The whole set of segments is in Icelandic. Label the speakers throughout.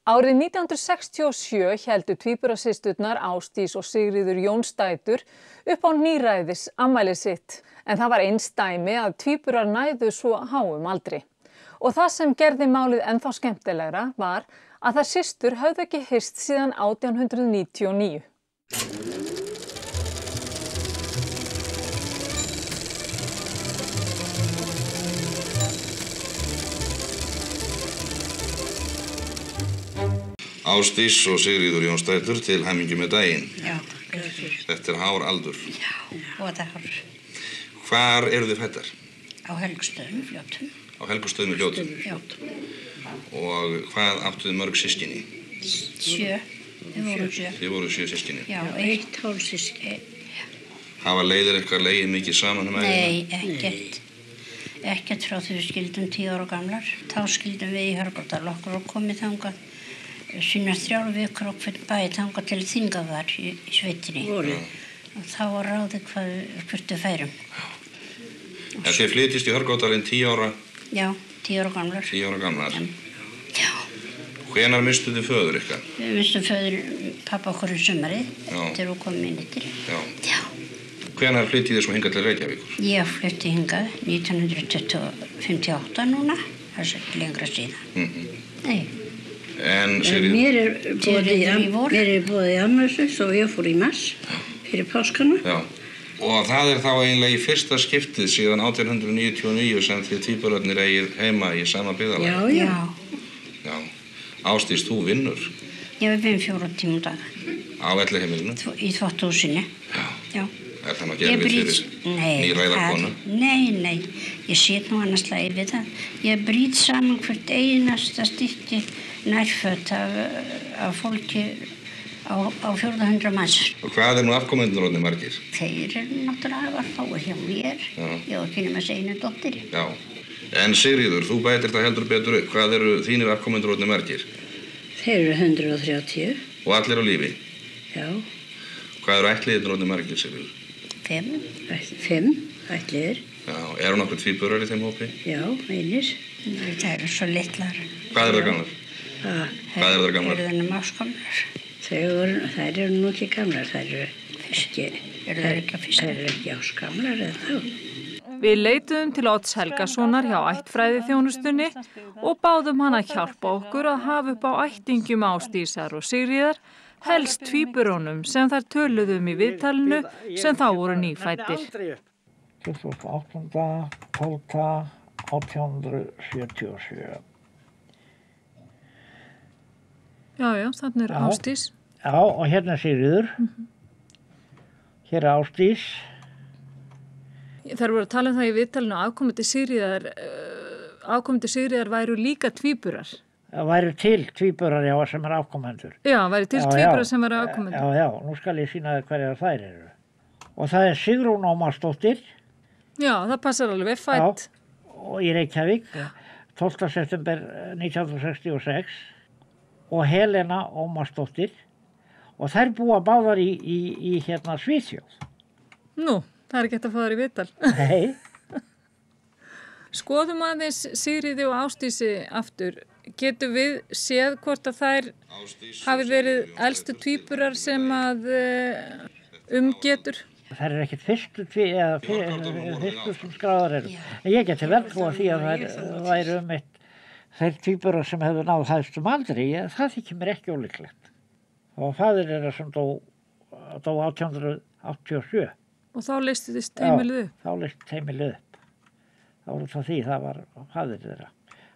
Speaker 1: Árið 1967 héldu tvíburasysturnar Ásdís og Sigríður Jónsdætur upp á níræðisafmælið sitt. En það var einsdæmi að tvíburar næðu svo háum aldri. Og það sem gerði málið ennþá skemmtilegra var að þær systur höfðu ekki hist síðan 1899.
Speaker 2: Ásdís og Sigríður Jónsdætur, til hamingju með daginn.
Speaker 3: Já.
Speaker 2: Þetta hár aldur.
Speaker 3: Já, og það hár.
Speaker 2: Hvar eru þið fæddar?
Speaker 3: Á Helgustöðum, Fljótum.
Speaker 2: Á Helgustöðum í Fljótum?
Speaker 3: Já.
Speaker 2: Og hvað áttu þið mörg systkini?
Speaker 3: 7. Við vorum 7.
Speaker 2: Þið voru 7 systkini?
Speaker 3: Já, 1 hálfsystkini.
Speaker 2: Hafa leiðir eitthvað legið mikið saman ævina?
Speaker 3: Nei, ekkert. Ekkert frá því við skildum 10 ára gamlar. Þá skildum við í Hörgárdal okkur og komið þangað. Sínar 3 vikur og hvern bæ þangað til Þingavaðar í sveitinni. Og þá var ráðið hvert við færum.
Speaker 2: En þið flytjist í Hörgárdalinn 10 ára?
Speaker 3: Já, 10 ára gamlar.
Speaker 2: 10 ára gamlar?
Speaker 3: Já.
Speaker 2: Hvenær mistuð þið föður ykkar?
Speaker 3: Við mistum föður pappa okkur sumarið, þegar við komum inn yttir.
Speaker 2: Já. Hvenær flytjið þið svo hingað til Reykjavíkur?
Speaker 3: Ég flytti hingað 1958 núna, það er ekki lengra síðan. Nei.
Speaker 2: En Sigríður?
Speaker 4: Mér er boðið í afmælisveislu svo ég fór í mars fyrir páskana.
Speaker 2: Já. Og það er þá eiginlega í fyrsta skiptið síðan 1899 sem þið tvíburarnir eigið heima í sama byggðarlagi. Já. Ásdís, þú vinnur?
Speaker 3: Ég vinn 4 tíma dag.
Speaker 2: Á Elliheimilinu?
Speaker 3: Í þvottahúsinu.
Speaker 2: Já. Er það maður gerfið fyrir nýræðarkonu?
Speaker 3: Nei. Ég set nú annars lagi við það. Ég brýt saman hvert einasta stykki nærföt af fólki á 400 manns.
Speaker 2: Og hvað er nú afkomendur orðnir margir?
Speaker 3: Þeir eru náttúrulega að fáa hjá mér. Ég var ekki nema einu dóttir.
Speaker 2: Já. En Sigríður, þú bætir það heldur betur upp. Hvað eru þínir afkomendur orðnir margir?
Speaker 4: Þeir eru 130.
Speaker 2: Og allir á lífi?
Speaker 4: Já.
Speaker 2: Hvað eru ættliðir orðnir margir, Sigríður?
Speaker 4: 5 ættliðir.
Speaker 2: Já. Eru nokkuð tvíburar í þeim hópi?
Speaker 4: Já, einir.
Speaker 3: Það eru svo litlar.
Speaker 2: Hvað eru það gamlar? Hvað eru það gamlar?
Speaker 3: Eru það máskamlar?
Speaker 4: Þær eru nú ekki gamlar, þær eru ekki áskamlar eða þá.
Speaker 1: Við leituðum til Odds Helgasonar hjá ættfræðiþjónustunni og báðum hann að hjálpa okkur að hafa upp á ættingjum Ásdísar og Sigríðar, helst tvíburunum sem þær töluðum í viðtalinu sem þá voru nýfæddir.
Speaker 5: 28. 12. 1877.
Speaker 1: Já, þannig er Ásdís.
Speaker 5: Já, og hérna er Sigríður. Hér er Ásdís.
Speaker 1: Þær voru að tala um það í viðtalinu að afkomendur Sigríðar væru líka tvíburar.
Speaker 5: Það væru til tvíburar, já, sem er afkomendur.
Speaker 1: Já, væru til tvíburar sem væru afkomendur.
Speaker 5: Já, nú skal ég sýna þér hverjar þær eru. Og það er Sigrún Ómarsdóttir.
Speaker 1: Já, það passar alveg, fædd.
Speaker 5: Og í Reykjavík, 12. september 1966. Og Helena Ómarsdóttir. Og þær búa báðar í hérna Svíþjóð.
Speaker 1: Nú, það er ekki hægt að fá þær í viðtal.
Speaker 5: Nei.
Speaker 1: Skoðum aðeins Sigríði og Ásdísi aftur. Getum við séð hvort að þær hafi verið elstu tvíburar sem að getur?
Speaker 5: Þær eru ekkert fyrstu sem skráðar eru. En ég geti vel trúa því að þær væru þeir tvíburar sem hefðu náð hæstum aldri. Það þykir mér ekki ólíklegt. Og faðir þeirra sem dó 1887.
Speaker 1: Og þá leystist heimilið upp?
Speaker 5: Já, þá leystist heimilið upp. Það var út af því, það var faðir þeirra.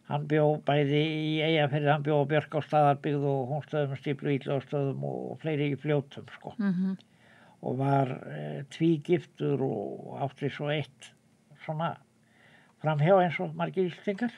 Speaker 5: Hann bjó bæði í Eyjafirði, hann bjó á Björkástaðarbyggð og Hónstöðum, Stíflu, Illóðstöðum og fleiri í Fljótum, sko. Og var tvígiftur og átti svo eitt svona framhjá eins og margir Íslendingar.